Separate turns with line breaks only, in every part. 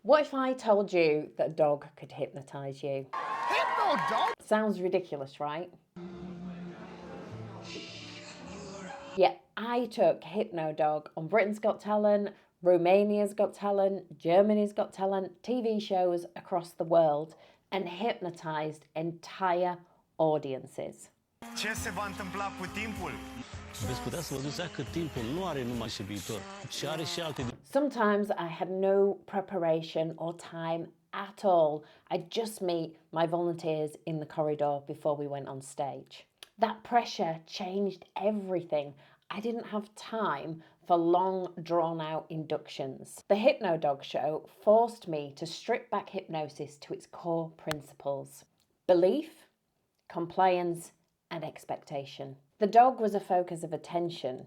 What if I told you that a dog could hypnotise you?
Hypnodog?
Sounds ridiculous, right? Yeah, I took Hypnodog on Britain's Got Talent, Romania's Got Talent, Germany's Got Talent, TV shows across the world, and hypnotised entire audiences.
Ce se va întâmpla cu timpul?
Veți putea să vă duceți că timpul nu are numai și viitor, ci are și alte.
Sometimes I had no preparation or time at all. I'd just meet my volunteers in the corridor before we went on stage. That pressure changed everything. I didn't have time for long, drawn-out inductions. The Hypnodog show forced me to strip back hypnosis to its core principles: belief, compliance, and expectation. The dog was a focus of attention,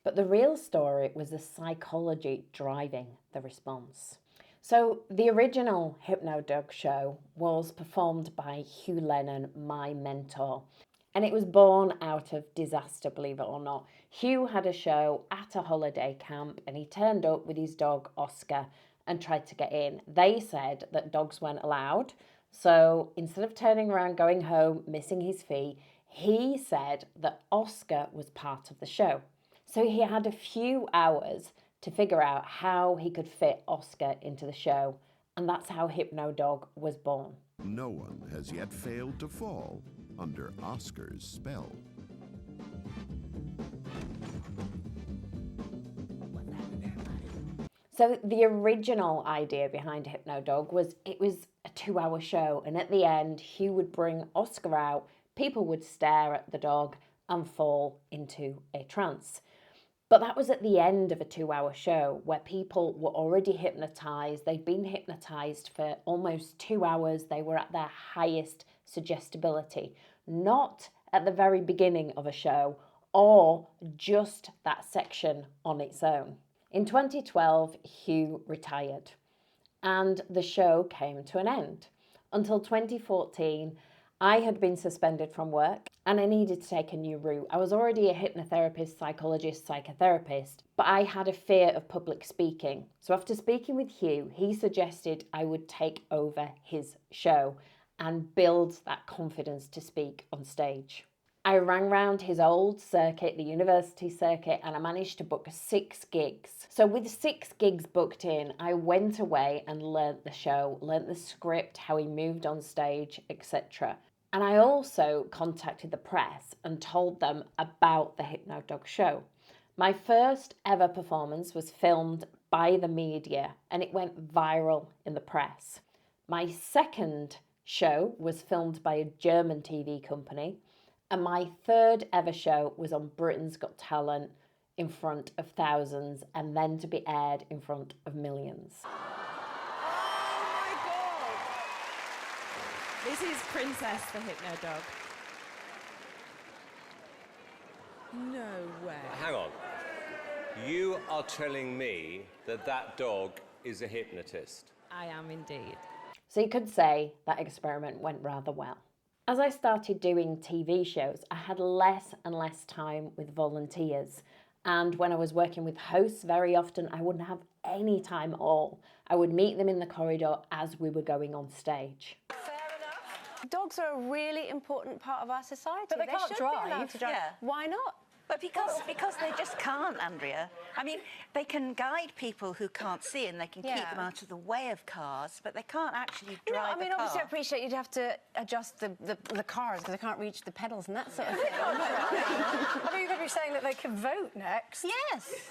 but the real story was the psychology driving the response. So the original Hypnodog show was performed by Hugh Lennon, my mentor, and it was born out of disaster, believe it or not. Hugh had a show at a holiday camp and he turned up with his dog Oscar and tried to get in. They said that dogs weren't allowed, so instead of turning around, going home, missing his fee, he said that Oscar was part of the show. So he had a few hours to figure out how he could fit Oscar into the show, and that's how Hypnodog was born.
No one has yet failed to fall under Oscar's spell.
So the original idea behind Hypnodog was it was a 2-hour show, and at the end Hugh would bring Oscar out, people would stare at the dog and fall into a trance. But that was at the end of a 2-hour show where people were already hypnotised. They'd been hypnotised for almost 2 hours. They were at their highest suggestibility, not at the very beginning of a show or just that section on its own. In 2012, Hugh retired and the show came to an end. Until 2014, I had been suspended from work and I needed to take a new route. I was already a hypnotherapist, psychologist, psychotherapist, but I had a fear of public speaking. So after speaking with Hugh, he suggested I would take over his show and build that confidence to speak on stage. I rang round his old circuit, the university circuit, and I managed to book 6 gigs. So with 6 gigs booked in, I went away and learnt the show, learnt the script, how he moved on stage, etc. And I also contacted the press and told them about the Hypnodog show. My first ever performance was filmed by the media and it went viral in the press. My second show was filmed by a German TV company, and my third ever show was on Britain's Got Talent in front of thousands and then to be aired in front of millions.
This is Princess the Hypnodog. No way.
Hang on. You are telling me that that dog is a hypnotist?
I am indeed.
So you could say that experiment went rather well. As I started doing TV shows, I had less and less time with volunteers. And when I was working with hosts, very often I wouldn't have any time at all. I would meet them in the corridor as we were going on stage.
Dogs are a really important part of our society.
But they can't
should be allowed to drive.
Yeah.
Why not?
But because they just can't, Andrea. I mean, they can guide people who can't see and they can keep them out of the way of cars, but they can't actually drive
I mean,
a car.
obviously I appreciate you'd have to adjust the cars because they can't reach the pedals and that sort of thing.
I mean, you're going to be saying that they can vote next.
Yes.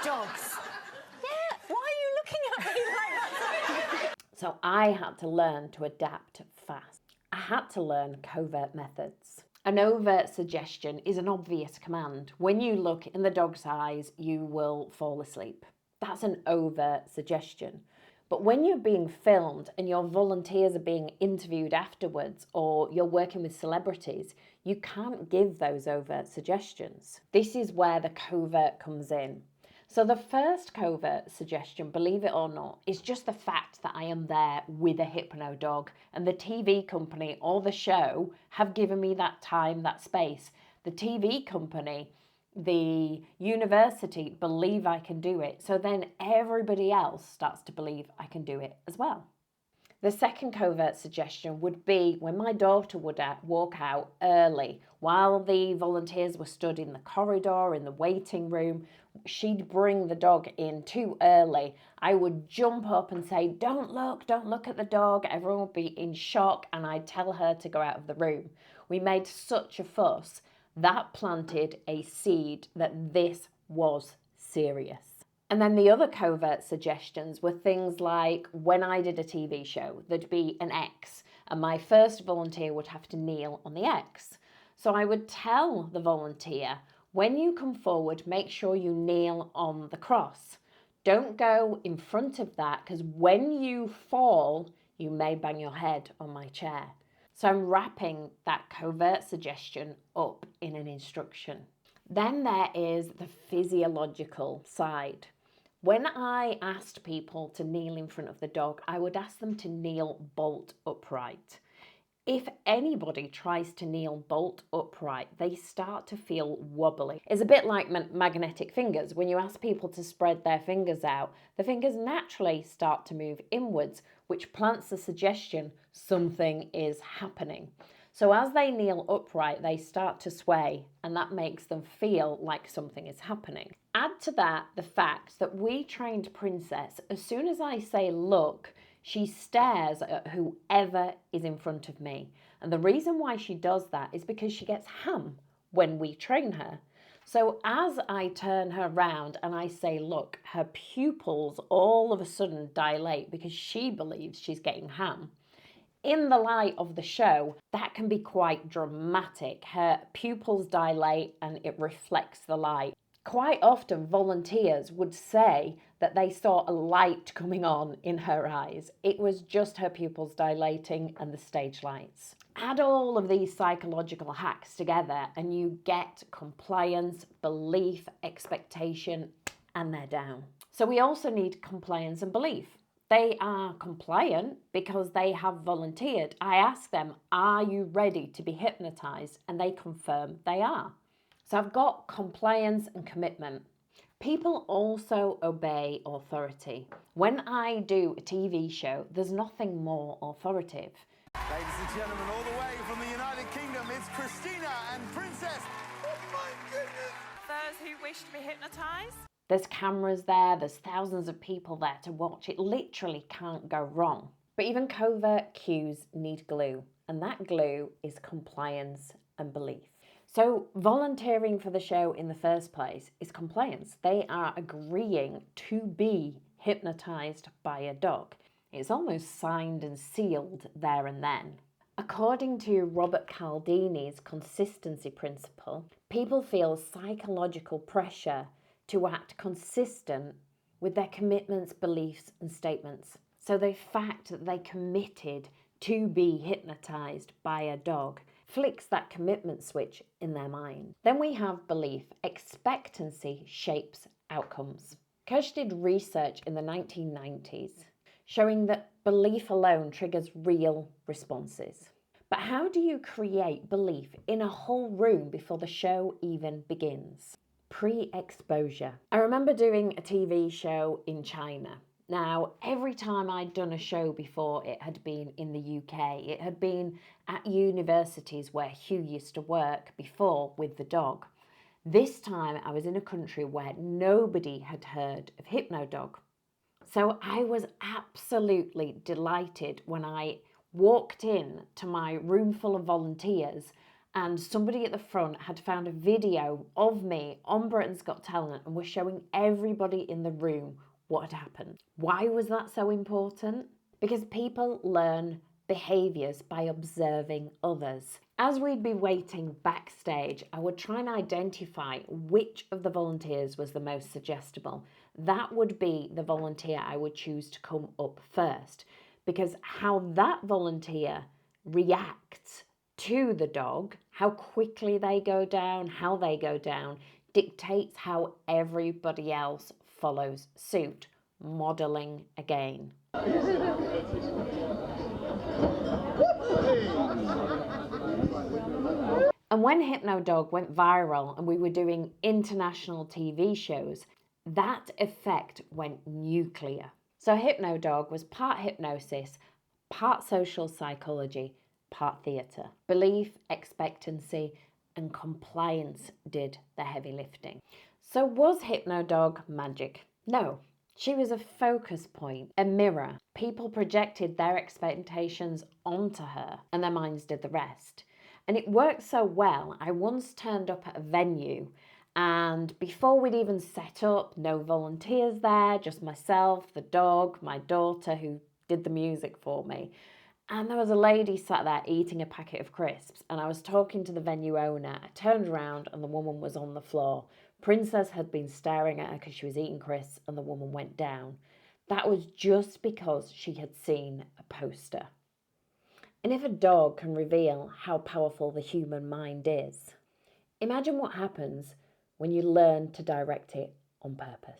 Dogs.
Yeah. Why are you looking at me like that?
So I had to learn to adapt fast. I had to learn covert methods. An overt suggestion is an obvious command. When you look in the dog's eyes, you will fall asleep. That's an overt suggestion. But when you're being filmed and your volunteers are being interviewed afterwards, or you're working with celebrities, you can't give those overt suggestions. This is where the covert comes in. So the first covert suggestion, believe it or not, is just the fact that I am there with a Hypnodog and the TV company or the show have given me that time, that space. The TV company The university believe I can do it, so then everybody else starts to believe I can do it as well. The second covert suggestion would be when my daughter would walk out early while the volunteers were stood in the corridor, in the waiting room. She'd bring the dog in too early. I would jump up and say, don't look at the dog. Everyone would be in shock and I'd tell her to go out of the room. We made such a fuss. That planted a seed that this was serious. And then the other covert suggestions were things like when I did a TV show, there'd be an X and my first volunteer would have to kneel on the X. So I would tell the volunteer, when you come forward, make sure you kneel on the cross. Don't go in front of that because when you fall, you may bang your head on my chair. So I'm wrapping that covert suggestion up in an instruction. Then there is the physiological side. When I asked people to kneel in front of the dog, I would ask them to kneel bolt upright. If anybody tries to kneel bolt upright, they start to feel wobbly. It's a bit like magnetic fingers. When you ask people to spread their fingers out, the fingers naturally start to move inwards, which plants the suggestion something is happening. So as they kneel upright, they start to sway, and that makes them feel like something is happening. Add to that the fact that we trained Princess, as soon as I say look, she stares at whoever is in front of me. And the reason why she does that is because she gets ham when we train her. So as I turn her round and I say look, her pupils all of a sudden dilate because she believes she's getting ham. In the light of the show, that can be quite dramatic. Her pupils dilate and it reflects the light. Quite often volunteers would say that they saw a light coming on in her eyes. It was just her pupils dilating and the stage lights. Add all of these psychological hacks together and you get compliance, belief, expectation, and they're down. So we also need compliance and belief. They are compliant because they have volunteered. I ask them, are you ready to be hypnotized? And they confirm they are. So I've got compliance and commitment. People also obey authority. When I do a TV show, there's nothing more authoritative.
Ladies and gentlemen, all the way from the United Kingdom, it's Christina and Princess. Oh my goodness!
Those who wish to be hypnotised.
There's cameras there, there's thousands of people there to watch. It literally can't go wrong. But even covert cues need glue, and that glue is compliance and belief. So volunteering for the show in the first place is compliance. They are agreeing to be hypnotized by a dog. It's almost signed and sealed there and then. According to Robert Cialdini's consistency principle, people feel psychological pressure to act consistent with their commitments, beliefs, and statements. So the fact that they committed to be hypnotized by a dog flicks that commitment switch in their mind. Then we have belief. Expectancy shapes outcomes. Kirsch did research in the 1990s showing that belief alone triggers real responses. But how do you create belief in a whole room before the show even begins? Pre-exposure. I remember doing a TV show in China. Now, every time I'd done a show before, it had been in the UK. It had been at universities where Hugh used to work before with the dog. This time I was in a country where nobody had heard of Hypnodog. So I was absolutely delighted when I walked in to my room full of volunteers and somebody at the front had found a video of me on Britain's Got Talent and was showing everybody in the room what had happened. Why was that so important? Because people learn behaviours by observing others. As we'd be waiting backstage, I would try and identify which of the volunteers was the most suggestible. That would be the volunteer I would choose to come up first, because how that volunteer reacts to the dog, how quickly they go down, how they go down, dictates how everybody else follows suit. Modelling again. And when Hypnodog went viral and we were doing international TV shows, that effect went nuclear. So Hypnodog was part hypnosis, part social psychology, part theatre. Belief, expectancy, and compliance did the heavy lifting. So was Hypnodog magic? No. She was a focus point, a mirror. People projected their expectations onto her and their minds did the rest. And it worked so well, I once turned up at a venue and before we'd even set up, no volunteers there, just myself, the dog, my daughter who did the music for me. And there was a lady sat there eating a packet of crisps and I was talking to the venue owner. I turned around and the woman was on the floor. Princess had been staring at her because she was eating crisps and the woman went down. That was just because she had seen a poster. And if a dog can reveal how powerful the human mind is, imagine what happens when you learn to direct it on purpose.